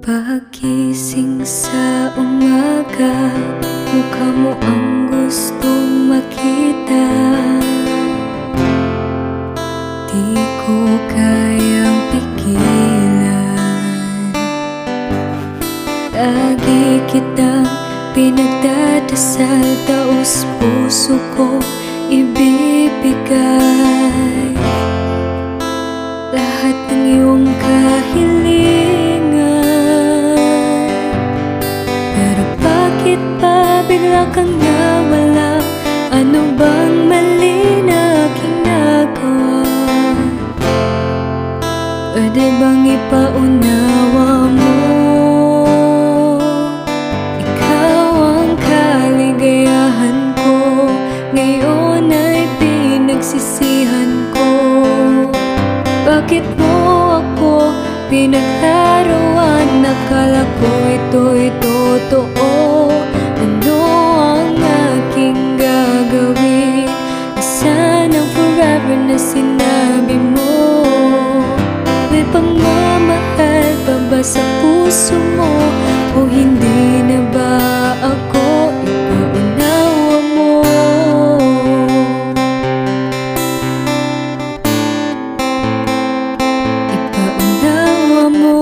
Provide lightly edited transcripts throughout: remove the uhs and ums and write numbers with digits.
Pagising sa umaga, mukha mo ang gustong makita. Di ko kayang pigilan. Lagi kitang pinagdadasal, taos puso ko ibibigay. Lahat ng iyong kahilingan. Bigla kang nawala, ano bang mali na aking nagawa? Pwede bang ipaunawa mo? Ikaw ang kaligayahan ko, ngayon ay pinagsisihan ko. Bakit mo ako pinaglarawan? Akala ko ito'y totoo. Ano ang aking gagawin? Asan ang forever na sinabi mo? May pagmamahal pa ba sa puso mo? O hindi na ba ako ipaunawa mo? Ipaunawa mo.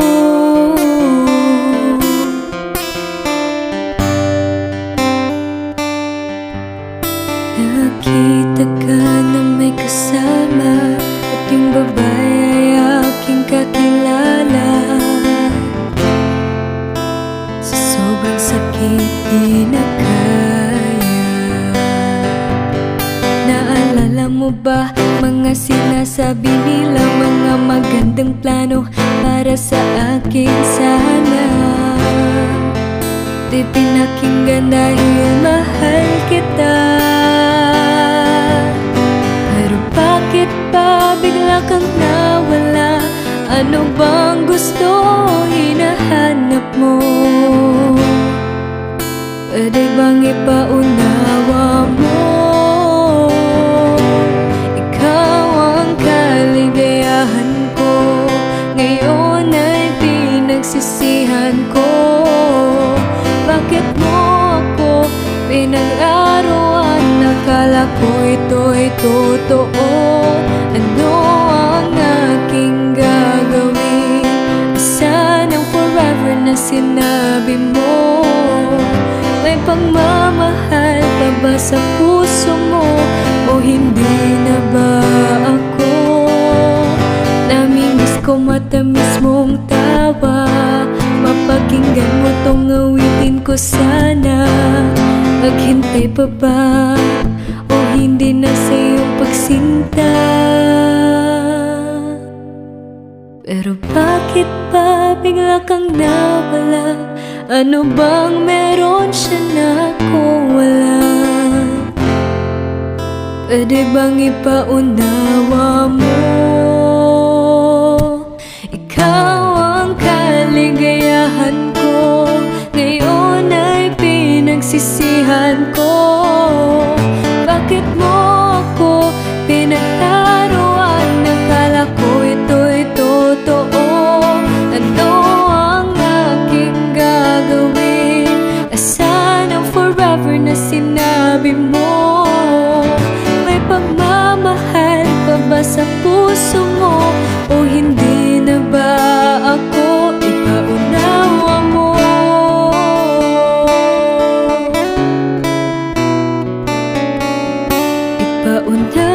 Nakita ka na may kasama, at yung babae ay aking kakilala. Sa sobrang sakit di na kaya. Naalala mo ba mga sinasabi nila, mga magandang plano para sa akin sana? Di pinakinggan dahil mahal kita. Bakit ba bigla kang nawala? Ano bang gusto hinahanap mo? Pwede bang ipaunawa mo? Ikaw ang kaligayahan ko, ngayon ay pinagsisihan ko. Bakit mo ako pinag-arawan? Akala ko ito'y totoo. Ano ang aking gagawin? Asan ang forever na sinabi mo? May pagmamahal pa ba sa puso mo? O hindi na ba ako? Namimiss ko matamis mong tawa. Mapakinggan mo tong awitin ko sana. Maghintay pa ba? O hindi na sa iyong pagsinta? Pero bakit ba bigla kang nawala? Ano bang meron siya na ako wala? Pwede bang ipaunawa mo? Ikaw ang kaligayahan ko, ngayon ay pinagsisihan ko. Bakit mo ako pinaglaruan? Akala ko ito'y totoo. Ano ang aking gagawin? Asan ang forever na sinabi mo? May pagmamahal pa ba sa puso mo? O hindi na ba ako ipaunawa mo? Ipaunawa